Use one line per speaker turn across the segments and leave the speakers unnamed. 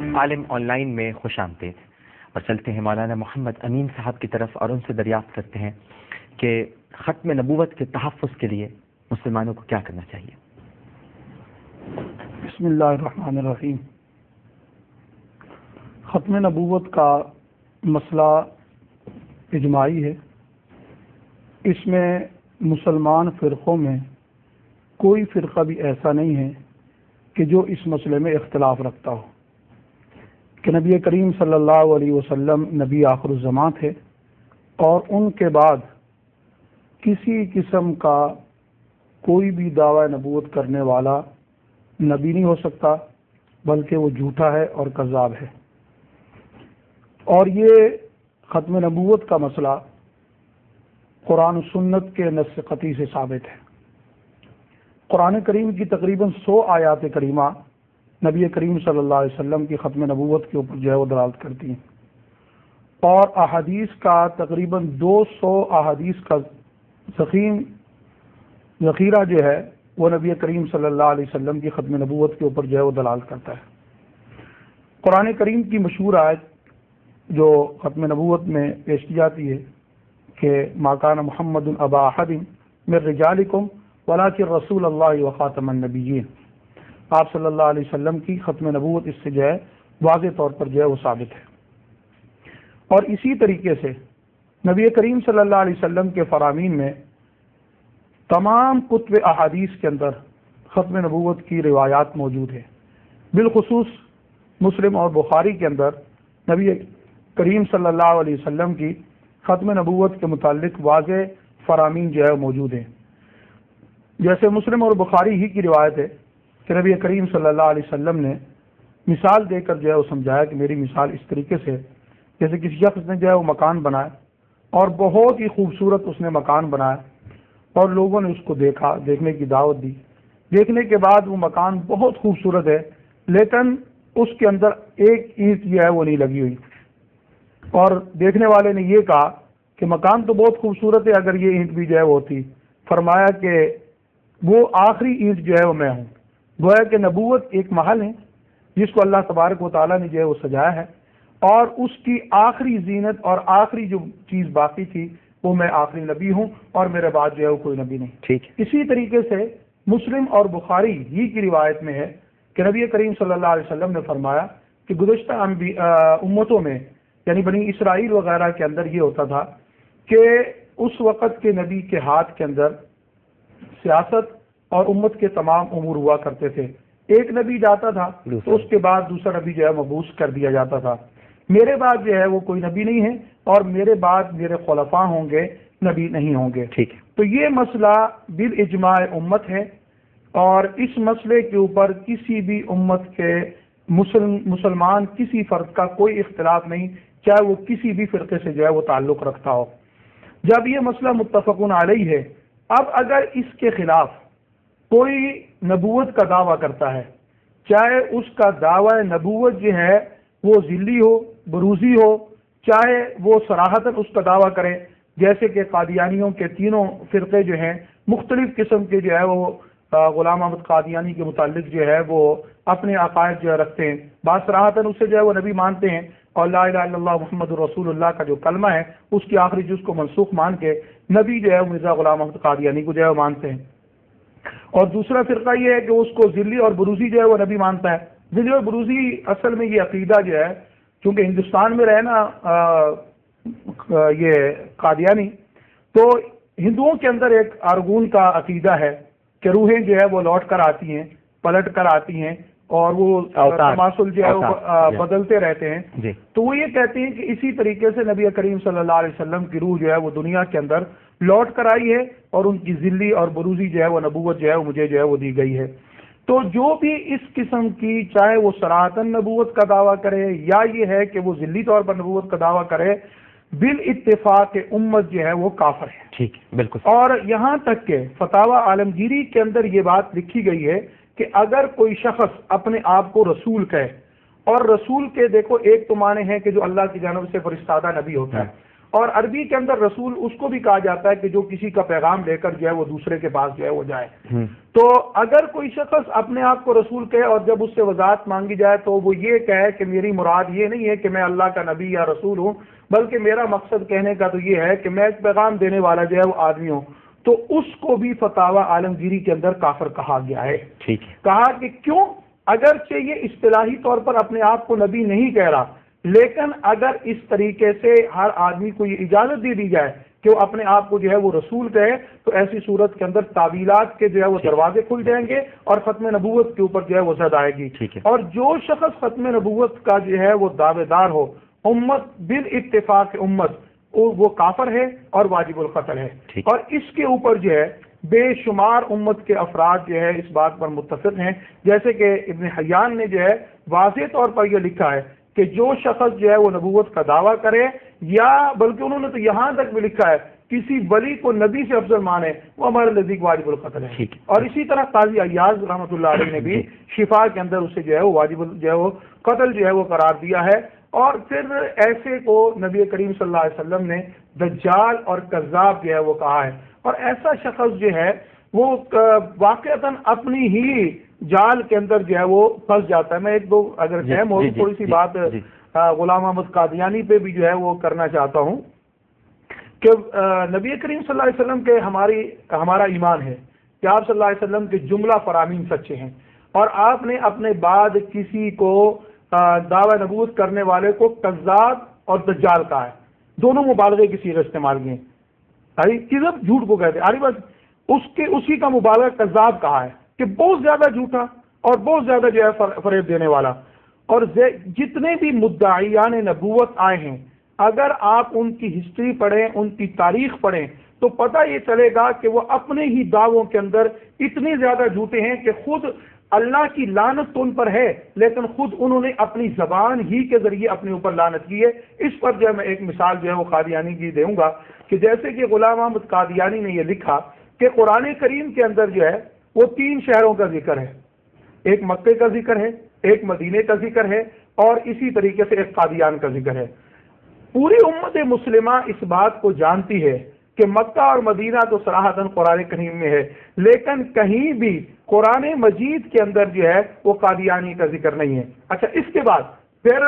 Alam on line میں خوش آمدید، اور چلتے ہیں مولانا محمد امین صاحب کی طرف اور ان سے دریافت کرتے ہیں کہ ختم نبوت کے تحفظ کے لیے مسلمانوں کو کیا کرنا چاہیے۔
بسم اللہ الرحمن الرحیم۔ ختم نبوت کا مسئلہ اجماعی ہے۔ اس میں مسلمان فرقوں میں کوئی فرقہ بھی ایسا نہیں ہے کہ جو اس مسئلے میں اختلاف رکھتا ہو کہ نبی کریم صلی اللہ علیہ وسلم نبی آخر الزمان تھے، اور ان کے بعد کسی قسم کا کوئی بھی دعوی نبوت کرنے والا نبی نہیں ہو سکتا، بلکہ وہ جھوٹا ہے اور کذاب ہے۔ اور یہ ختم نبوت کا مسئلہ قرآن و سنت کے نص قطعی سے ثابت ہے۔ قرآن کریم کی تقریباً 100 آیات کریمہ نبی کریم صلی اللہ علیہ وسلم کی ختم نبوت کے اوپر جو ہے وہ دلالت کرتی ہیں، اور احادیث کا تقریباً 200 احادیث کا ذخیرہ جو ہے وہ نبی کریم صلی اللہ علیہ وسلم کی ختم نبوت کے اوپر جو ہے وہ دلالت کرتا ہے۔ قرآن کریم کی مشہور آیت جو ختم نبوت میں پیش کی جاتی ہے کہ ما کان محمد ابا احد من رجالکم ولکن رسول اللہ وخاتم النبیین، آپ صلی اللہ علیہ وسلم کی ختم نبوت اس سے جو ہے واضح طور پر جو ہے وہ ثابت ہے۔ اور اسی طریقے سے نبی کریم صلی اللہ علیہ وسلم کے فرامین میں تمام کتب احادیث کے اندر ختم نبوت کی روایات موجود ہیں۔ بالخصوص مسلم اور بخاری کے اندر نبی کریم صلی اللہ علیہ وسلم کی ختم نبوت کے متعلق واضح فرامین جو ہے موجود ہیں۔ جیسے مسلم اور بخاری ہی کی روایت ہے کہ نبی کریم صلی اللہ علیہ وسلم نے مثال دے کر جو ہے وہ سمجھایا کہ میری مثال اس طریقے سے جیسے کسی شخص نے جو ہے وہ مکان بنایا، اور بہت ہی خوبصورت اس نے مکان بنایا، اور لوگوں نے اس کو دیکھا، دیکھنے کی دعوت دی۔ دیکھنے کے بعد وہ مکان بہت خوبصورت ہے، لیکن اس کے اندر ایک اینٹ جو ہے وہ نہیں لگی ہوئی، اور دیکھنے والے نے یہ کہا کہ مکان تو بہت خوبصورت ہے، اگر یہ اینٹ بھی جو ہے وہ ہوتی۔ فرمایا کہ وہ آخری اینٹ جو ہے وہ میں ہوں۔ گویا کہ نبوت ایک محل ہے جس کو اللہ تبارک و تعالیٰ نے جو ہے وہ سجایا ہے، اور اس کی آخری زینت اور آخری جو چیز باقی تھی وہ میں آخری نبی ہوں، اور میرے بعد جو ہے وہ کوئی نبی نہیں۔
ٹھیک۔
اسی طریقے سے مسلم اور بخاری ہی کی روایت میں ہے کہ نبی کریم صلی اللہ علیہ وسلم نے فرمایا کہ گزشتہ امتوں میں یعنی بنی اسرائیل وغیرہ کے اندر یہ ہوتا تھا کہ اس وقت کے نبی کے ہاتھ کے اندر سیاست اور امت کے تمام امور ہوا کرتے تھے۔ ایک نبی جاتا تھا تو اس کے بعد دوسرا نبی جو ہے مبعوث کر دیا جاتا تھا۔ میرے بعد جو ہے وہ کوئی نبی نہیں ہے، اور میرے بعد میرے خلفاء ہوں گے، نبی نہیں ہوں گے۔
ٹھیک۔
تو یہ مسئلہ بالاجماع امت ہے، اور اس مسئلے کے اوپر کسی بھی امت کے مسلمان کسی فرد کا کوئی اختلاف نہیں، چاہے وہ کسی بھی فرقے سے جو ہے وہ تعلق رکھتا ہو۔ جب یہ مسئلہ متفقون علیہ ہے، اب اگر اس کے خلاف کوئی نبوت کا دعویٰ کرتا ہے، چاہے اس کا دعویٰ نبوت جو ہے وہ ذلی ہو، بروزی ہو، چاہے وہ صراحتاً اس کا دعویٰ کرے، جیسے کہ قادیانیوں کے تینوں فرقے جو ہیں مختلف قسم کے جو ہے وہ غلام احمد قادیانی کے متعلق جو ہے وہ اپنے عقائد جو ہے رکھتے ہیں، بعض صراحتاً اسے جو ہے وہ نبی مانتے ہیں، اور لا الہ الا اللہ محمد رسول اللہ کا جو کلمہ ہے اس کی آخری جز کو منسوخ مان کے نبی جو ہے مرزا غلام احمد قادیانی کو جو ہے وہ مانتے ہیں۔ اور دوسرا فرقہ یہ ہے کہ اس کو ذلی اور بروزی جو ہے وہ نبی مانتا ہے۔ ذلی اور بروزی اصل میں یہ عقیدہ جو ہے، چونکہ ہندوستان میں رہے نا یہ قادیانی، تو ہندوؤں کے اندر ایک ارگون کا عقیدہ ہے کہ روحیں جو ہے وہ لوٹ کر آتی ہیں، پلٹ کر آتی ہیں، اور وہ تماثل جو ہے وہ بدلتے رہتے ہیں۔ تو وہ یہ کہتے ہیں کہ اسی طریقے سے نبی کریم صلی اللہ علیہ وسلم کی روح جو ہے وہ دنیا کے اندر لوٹ کر آئی ہے، اور ان کی ذلی اور بروزی جو ہے وہ نبوت جو ہے وہ مجھے جو ہے وہ دی گئی ہے۔ تو جو بھی اس قسم کی، چاہے وہ صراحتاً نبوت کا دعویٰ کرے یا یہ ہے کہ وہ ذلی طور پر نبوت کا دعویٰ کرے، بالاتفاق امت جو ہے وہ کافر ہے۔
ٹھیک، بالکل۔
اور یہاں تک کہ فتاوی عالمگیری کے اندر یہ بات لکھی گئی ہے کہ اگر کوئی شخص اپنے آپ کو رسول کہے، اور رسول کے دیکھو ایک تو معنی ہے کہ جو اللہ کی جانب سے فرستادہ نبی ہوتا ہے، اور عربی کے اندر رسول اس کو بھی کہا جاتا ہے کہ جو کسی کا پیغام لے کر جو ہے وہ دوسرے کے پاس جو ہے وہ جائے۔ تو اگر کوئی شخص اپنے آپ کو رسول کہے اور جب اس سے وضاحت مانگی جائے تو وہ یہ کہے کہ میری مراد یہ نہیں ہے کہ میں اللہ کا نبی یا رسول ہوں، بلکہ میرا مقصد کہنے کا تو یہ ہے کہ میں ایک پیغام دینے والا جو ہے وہ آدمی ہوں، تو اس کو بھی فتاوی عالمگیری کے اندر کافر کہا گیا ہے۔ کہا کہ کیوں؟ اگرچہ یہ اصطلاحی طور پر اپنے آپ کو نبی نہیں کہہ رہا، لیکن اگر اس طریقے سے ہر آدمی کو یہ اجازت دے دی جائے کہ وہ اپنے آپ کو جو ہے وہ رسول کہے، تو ایسی صورت کے اندر تعویلات کے جو ہے وہ دروازے کھل جائیں گے اور ختم نبوت کے اوپر جو ہے وہ زد آئے گی۔ اور جو شخص ختم نبوت کا جو ہے وہ دعوے دار ہو امت بالاتفاق امت، وہ کافر ہے اور واجب القتل ہے۔ اور اس کے اوپر جو ہے بے شمار امت کے افراد جو ہے اس بات پر متفق ہیں، جیسے کہ ابن حیان نے جو ہے واضح طور پر یہ لکھا ہے کہ جو شخص جو ہے وہ نبوت کا دعویٰ کرے، یا بلکہ انہوں نے تو یہاں تک بھی لکھا ہے کسی ولی کو نبی سے افضل مانے، وہ ہمارے نزدیک واجب القتل ہے۔ اور اسی طرح قاضی عیاض رحمۃ اللہ علیہ نے بھی شفا کے اندر اسے جو ہے وہ واجب جو ہے وہ قتل جو ہے وہ قرار دیا ہے۔ اور پھر ایسے کو نبی کریم صلی اللہ علیہ وسلم نے دجال اور کذاب جو ہے وہ کہا ہے، اور ایسا شخص جو ہے وہ واقعتاً اپنی ہی جال کے اندر جو ہے وہ پھنس جاتا ہے۔ میں ایک دو اگر تھوڑی سی بات غلام احمد قادیانی پہ بھی جو ہے وہ کرنا چاہتا ہوں کہ نبی کریم صلی اللہ علیہ وسلم کے ہمارا ایمان ہے کہ آپ صلی اللہ علیہ وسلم کے جملہ فرامین سچے ہیں، اور آپ نے اپنے بعد کسی کو دعوی نبوت کرنے والے کو کذاب اور دجال کہا ہے، دونوں مبالغے کی صیغہ استعمال کی ہیں، کذب جھوٹ کو کہتے ہیں، اسی کا مبالغہ کذاب کہا ہے کہ بہت زیادہ جھوٹا اور بہت زیادہ جو ہے فریب دینے والا۔ اور جتنے بھی مدعیان نبوت آئے ہیں، اگر آپ ان کی ہسٹری پڑھیں، ان کی تاریخ پڑھیں، تو پتہ یہ چلے گا کہ وہ اپنے ہی دعووں کے اندر اتنے زیادہ جھوٹے ہیں کہ خود اللہ کی لعنت تو ان پر ہے، لیکن خود انہوں نے اپنی زبان ہی کے ذریعے اپنے اوپر لعنت کی ہے۔ اس پر جو ہے میں ایک مثال جو ہے وہ قادیانی کی دوں گا کہ جیسے کہ غلام احمد قادیانی نے یہ لکھا کہ قرآن کریم کے اندر جو ہے وہ 3 شہروں کا ذکر ہے، ایک مکے کا ذکر ہے، ایک مدینے کا ذکر ہے، اور اسی طریقے سے ایک قادیان کا ذکر ہے۔ پوری امت مسلمہ اس بات کو جانتی ہے کہ مکہ اور مدینہ تو صراحتاً قرآن کریم میں ہے، لیکن کہیں بھی قرآن مجید کے اندر جو ہے وہ قادیانی کا ذکر نہیں ہے۔ اچھا، اس کے بعد پھر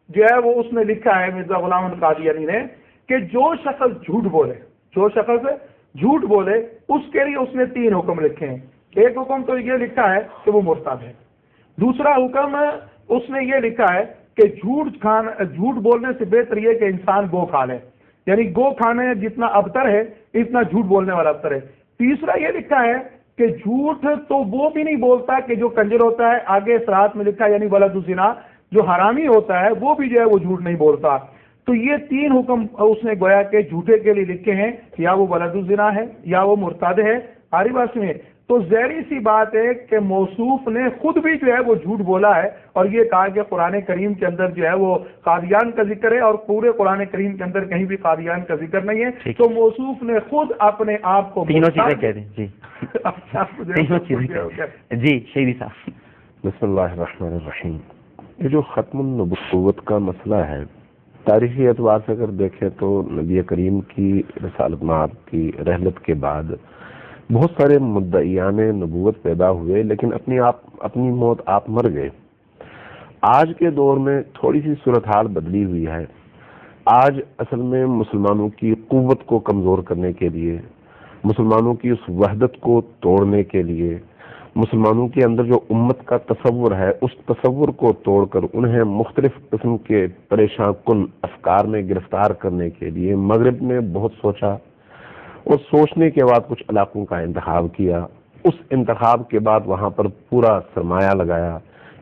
جو ہے وہ اس نے لکھا ہے مرزا غلام قادیانی نے کہ جو شخص جھوٹ بولے اس کے لیے اس نے 3 حکم لکھے ہیں۔ ایک حکم تو یہ لکھا ہے کہ وہ مرتد ہے، دوسرا حکم اس نے یہ لکھا ہے کہ جھوٹ بولنے سے بہتر یہ کہ انسان گو کھا لے، یعنی گو کھانے جتنا ابتر ہے اتنا جھوٹ بولنے والا ابتر ہے۔ تیسرا یہ لکھا ہے کہ جھوٹ تو وہ بھی نہیں بولتا کہ جو کنجر ہوتا ہے، آگے صراحت میں لکھا ہے یعنی ولد الزنا، جو حرامی ہوتا ہے وہ بھی جو ہے وہ جھوٹ نہیں بولتا۔ تو یہ 3 حکم اس نے گویا کہ جھوٹے کے لیے لکھے ہیں، یا وہ ولد الزنا ہے یا وہ مرتد ہے۔ آری بات میں تو ظاہری سی بات ہے کہ موصوف نے خود بھی جو ہے وہ جھوٹ بولا ہے، اور یہ کہا کہ قرآن کریم کے اندر جو ہے وہ قادیان کا ذکر ہے، اور پورے قرآن کریم کے اندر کہیں بھی قادیان کا ذکر نہیں ہے۔ تو موصوف نے خود اپنے آپ کو
تینوں چیزیں کہہ دیں جی، جی شہیدی صاحب۔
بسم اللہ الرحمن الرحیم۔ یہ جو ختم النبوت کا مسئلہ ہے، تاریخی اعتبار سے اگر دیکھیں تو نبی کریم کی رسالت مآب کی رحلت کے بعد بہت سارے مدعیان نبوت پیدا ہوئے، لیکن اپنی موت آپ مر گئے۔ آج کے دور میں تھوڑی سی صورتحال بدلی ہوئی ہے۔ آج اصل میں مسلمانوں کی قوت کو کمزور کرنے کے لیے، مسلمانوں کی اس وحدت کو توڑنے کے لیے، مسلمانوں کے اندر جو امت کا تصور ہے اس تصور کو توڑ کر انہیں مختلف قسم کے پریشان کن افکار میں گرفتار کرنے کے لیے مغرب میں بہت سوچا، اور سوچنے کے بعد کچھ علاقوں کا انتخاب کیا۔ اس انتخاب کے بعد وہاں پر پورا سرمایہ لگایا،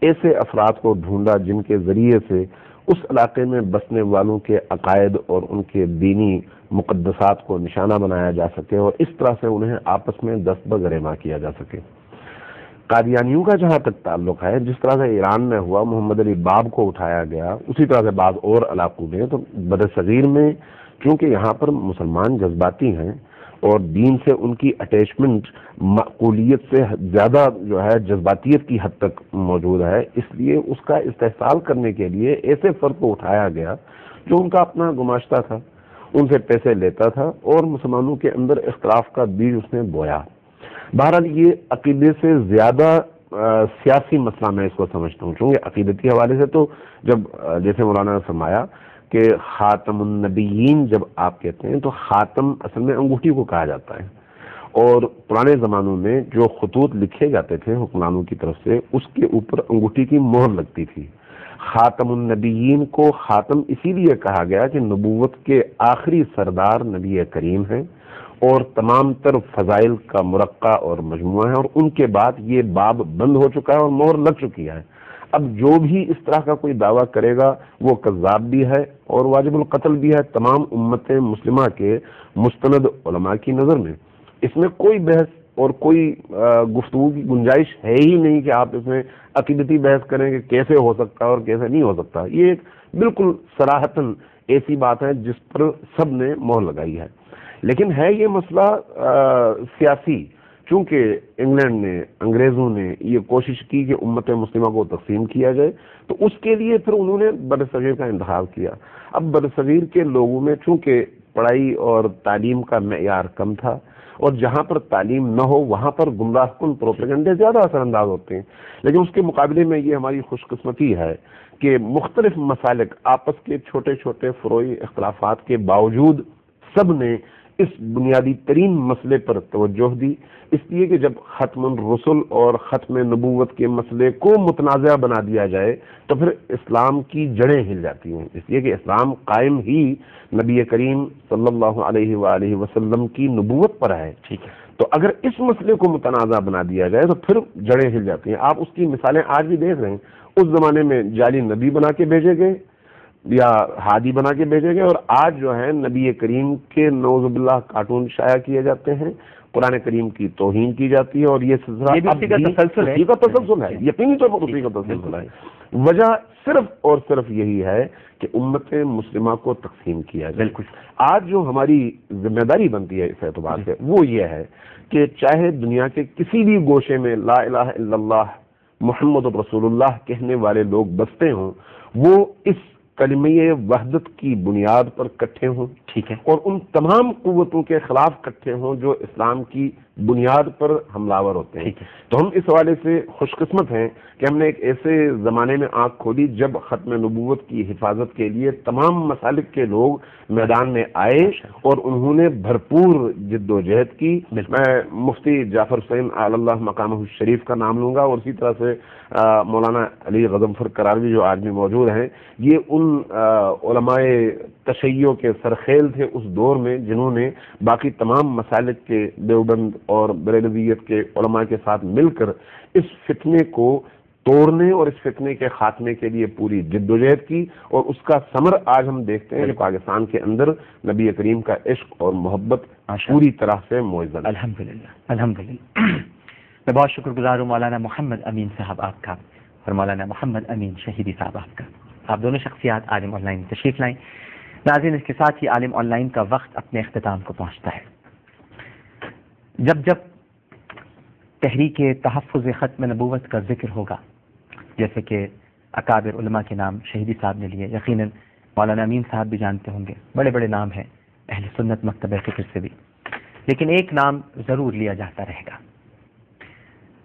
ایسے افراد کو ڈھونڈا جن کے ذریعے سے اس علاقے میں بسنے والوں کے عقائد اور ان کے دینی مقدسات کو نشانہ بنایا جا سکے، اور اس طرح سے انہیں آپس میں دست بگریماں کیا جا سکے۔ قادیانیوں کا جہاں تک تعلق ہے، جس طرح سے ایران میں ہوا، محمد علی باب کو اٹھایا گیا، اسی طرح سے بعض اور علاقوں میں، تو برصغیر میں چونکہ یہاں پر مسلمان جذباتی ہیں اور دین سے ان کی اٹیچمنٹ معقولیت سے زیادہ جو ہے جذباتیت کی حد تک موجود ہے، اس لیے اس کا استحصال کرنے کے لیے ایسے فرد کو اٹھایا گیا جو ان کا اپنا گماشتہ تھا۔ ان سے پیسے لیتا تھا اور مسلمانوں کے اندر اختلاف کا بیج اس نے بویا۔ بہرحال یہ عقیدے سے زیادہ سیاسی مسئلہ میں اس کو سمجھتا ہوں، چونکہ عقیدتی حوالے سے تو جب جیسے مولانا نے فرمایا کہ خاتم النبیین جب آپ کہتے ہیں تو خاتم اصل میں انگوٹھی کو کہا جاتا ہے، اور پرانے زمانوں میں جو خطوط لکھے جاتے تھے حکمرانوں کی طرف سے اس کے اوپر انگوٹھی کی مہر لگتی تھی۔ خاتم النبیین کو خاتم اسی لیے کہا گیا کہ نبوت کے آخری سردار نبی کریم ہیں اور تمام تر فضائل کا مرقع اور مجموعہ ہے، اور ان کے بعد یہ باب بند ہو چکا ہے اور مہر لگ چکی ہے۔ اب جو بھی اس طرح کا کوئی دعویٰ کرے گا وہ کذاب بھی ہے اور واجب القتل بھی ہے تمام امت مسلمہ کے مستند علماء کی نظر میں۔ اس میں کوئی بحث اور کوئی گفتگو کی گنجائش ہے ہی نہیں کہ آپ اس میں عقیدتی بحث کریں کہ کیسے ہو سکتا ہے اور کیسے نہیں ہو سکتا۔ یہ ایک بالکل صراحتاً ایسی بات ہے جس پر سب نے مہر لگائی ہے، لیکن ہے یہ مسئلہ سیاسی، چونکہ انگلینڈ نے انگریزوں نے یہ کوشش کی کہ امت مسلمہ کو تقسیم کیا جائے، تو اس کے لیے پھر انہوں نے برصغیر کا انتخاب کیا۔ اب برصغیر کے لوگوں میں چونکہ پڑھائی اور تعلیم کا معیار کم تھا، اور جہاں پر تعلیم نہ ہو وہاں پر گمراہ کن پروپیگنڈے زیادہ اثر انداز ہوتے ہیں، لیکن اس کے مقابلے میں یہ ہماری خوش قسمتی ہے کہ مختلف مسالک آپس کے چھوٹے چھوٹے فروعی اختلافات کے باوجود سب نے اس بنیادی ترین مسئلے پر توجہ دی، اس لیے کہ جب ختم الرسل اور ختم نبوت کے مسئلے کو متنازع بنا دیا جائے تو پھر اسلام کی جڑیں ہل جاتی ہیں، اس لیے کہ اسلام قائم ہی نبی کریم صلی اللہ علیہ وآلہ وسلم کی نبوت پر ہے۔ ٹھیک ہے، تو اگر اس مسئلے کو متنازع بنا دیا جائے تو پھر جڑیں ہل جاتی ہیں۔ آپ اس کی مثالیں آج بھی دیکھ رہے ہیں، اس زمانے میں جعلی نبی بنا کے بھیجے گئے یا ہادی بنا کے بھیجے گئے، اور آج جو ہے نبی کریم کے نعوذ باللہ کارٹون شائع کیے جاتے ہیں، قرآن کریم کی توہین کی جاتی ہے، اور یہ سلسلہ اسی کا تسلسل ہے، یقینی طور پر اسی کا تسلسل ہے۔ وجہ صرف اور صرف یہی ہے کہ امت مسلمہ کو تقسیم کیا جائے۔ بالکل، آج جو ہماری ذمہ داری بنتی ہے اس اعتبار سے وہ یہ ہے کہ چاہے دنیا کے کسی بھی گوشے میں لا الہ الا اللہ محمد رسول اللہ کہنے والے لوگ بستے ہوں، وہ اس کلمہ وحدت کی بنیاد پر کٹھے ہوں، ٹھیک ہے، اور ان تمام قوتوں کے خلاف کٹھے ہوں جو اسلام کی بنیاد پر حملہ ور ہوتے ہیں۔ تو ہم اس حوالے سے خوش قسمت ہیں کہ ہم نے ایک ایسے زمانے میں آنکھ کھولی جب ختم نبوت کی حفاظت کے لیے تمام مسالک کے لوگ میدان میں آئے اور انہوں نے بھرپور جد و جہد کی۔ میں مفتی جعفر حسین اعلی اللہ مقامہ الشریف کا نام لوں گا، اور اسی طرح سے مولانا علی غضنفر کراروی جو آج بھی موجود ہیں، یہ ان علماء تشیع کے سرخیل تھے اس دور میں جنہوں نے باقی تمام مسالک کے دیوبند اور بریلویت کے علماء کے ساتھ مل کر اس فتنے کو توڑنے اور اس فتنے کے خاتمے کے لیے پوری جدوجہد کی، اور اس کا ثمر آج ہم دیکھتے ہیں کہ پاکستان کے اندر نبی کریم کا عشق اور محبت پوری طرح سے معزز ہے۔
الحمدللہ الحمدللہ۔ میں بہت شکر گزار ہوں مولانا محمد امین صاحب آپ کا اور مولانا محمد امین شہیدی صاحب آپ کا، آپ دونوں شخصیات عالم آن لائن تشریف لائیں۔ ناظرین، اس کے ساتھ ہی عالم آن لائن کا وقت اپنے اختتام کو پہنچتا ہے۔ جب جب تحریک تحفظ ختم نبوت کا ذکر ہوگا، جیسے کہ اکابر علماء کے نام شہیدی صاحب نے لیے، یقیناً مولانا امین صاحب بھی جانتے ہوں گے، بڑے بڑے نام ہیں اہل سنت مکتبہ فکر سے بھی، لیکن ایک نام ضرور لیا جاتا رہے گا،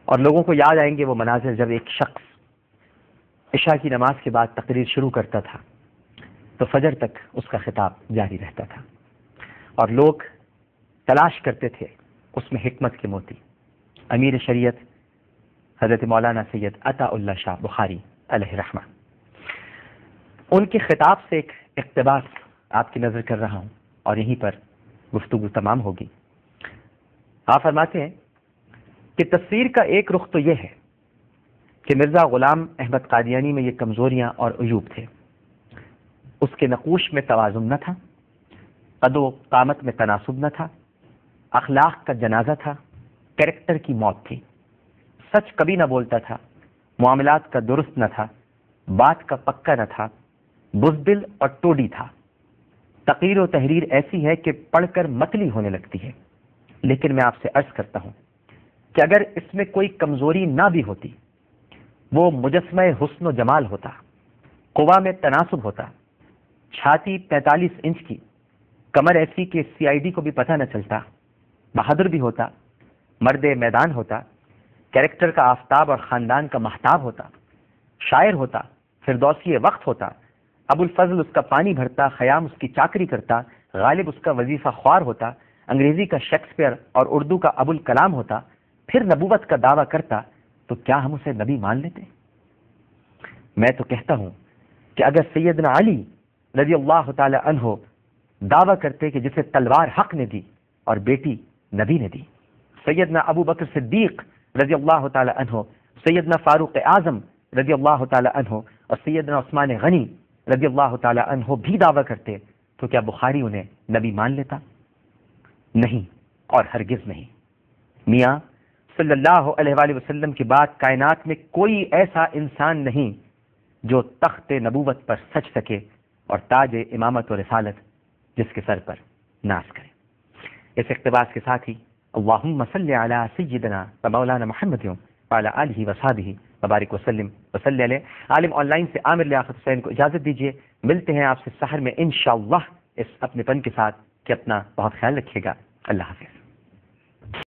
اور لوگوں کو یاد آئیں گے وہ مناظر جب ایک شخص عشاء کی نماز کے بعد تقریر شروع کرتا تھا تو فجر تک اس کا خطاب جاری رہتا تھا، اور لوگ تلاش کرتے تھے اس میں حکمت کے موتی۔ امیر شریعت حضرت مولانا سید عطا اللہ شاہ بخاری علیہ رحمہ، ان کے خطاب سے ایک اقتباس آپ کی نظر کر رہا ہوں اور یہیں پر گفتگو تمام ہوگی۔ آپ فرماتے ہیں کہ تصویر کا ایک رخ تو یہ ہے کہ مرزا غلام احمد قادیانی میں یہ کمزوریاں اور عیوب تھے، اس کے نقوش میں توازن نہ تھا، قد و قامت میں تناسب نہ تھا، اخلاق کا جنازہ تھا، کریکٹر کی موت تھی، سچ کبھی نہ بولتا تھا، معاملات کا درست نہ تھا، بات کا پکا نہ تھا، بزدل اور ٹوڈی تھا۔ تقریر و تحریر ایسی ہے کہ پڑھ کر متلی ہونے لگتی ہے، لیکن میں آپ سے عرض کرتا ہوں کہ اگر اس میں کوئی کمزوری نہ بھی ہوتی، وہ مجسمہ حسن و جمال ہوتا، قوا میں تناسب ہوتا، چھاتی 45 انچ کی، کمر ایسی کہ CID کو بھی پتہ نہ چلتا، بہادر بھی ہوتا، مرد میدان ہوتا، کیریکٹر کا آفتاب اور خاندان کا مہتاب ہوتا، شاعر ہوتا، فردوسی وقت ہوتا، ابو الفضل اس کا پانی بھرتا، خیام اس کی چاکری کرتا، غالب اس کا وظیفہ خوار ہوتا، انگریزی کا شیکسپیئر اور اردو کا ابو الکلام ہوتا، پھر نبوت کا دعویٰ کرتا، تو کیا ہم اسے نبی مان لیتے؟ میں تو کہتا ہوں کہ اگر سیدنا علی رضی اللہ تعالی عنہ دعویٰ کرتے کہ جسے تلوار حق نے دی اور بیٹی نبی نے دی، سیدنا ابو بکر صدیق رضی اللہ تعالی عنہ، سیدنا فاروق اعظم رضی اللہ تعالی عنہ اور سیدنا عثمان غنی رضی اللہ تعالی عنہ بھی دعویٰ کرتے، تو کیا بخاری انہیں نبی مان لیتا؟ نہیں، اور ہرگز نہیں۔ میاں صلی اللہ علیہ وآلہ وسلم کی بات کائنات میں کوئی ایسا انسان نہیں جو تخت نبوت پر سج سکے اور تاج امامت و رسالت جس کے سر پر ناز کرے۔ اس اقتباس کے ساتھ ہی اللہم صلی علی سیدنا و مولانا محمد وعلی آلہ وصحبہ وبارک وسلم وصلی علیہ۔ عالم آن لائن سے عامر لیاقت حسین کو اجازت دیجیے، ملتے ہیں آپ سے سحر میں انشاءاللہ اس اپنے پن کے ساتھ کہ اپنا بہت خیال رکھیے گا۔ اللہ حافظ۔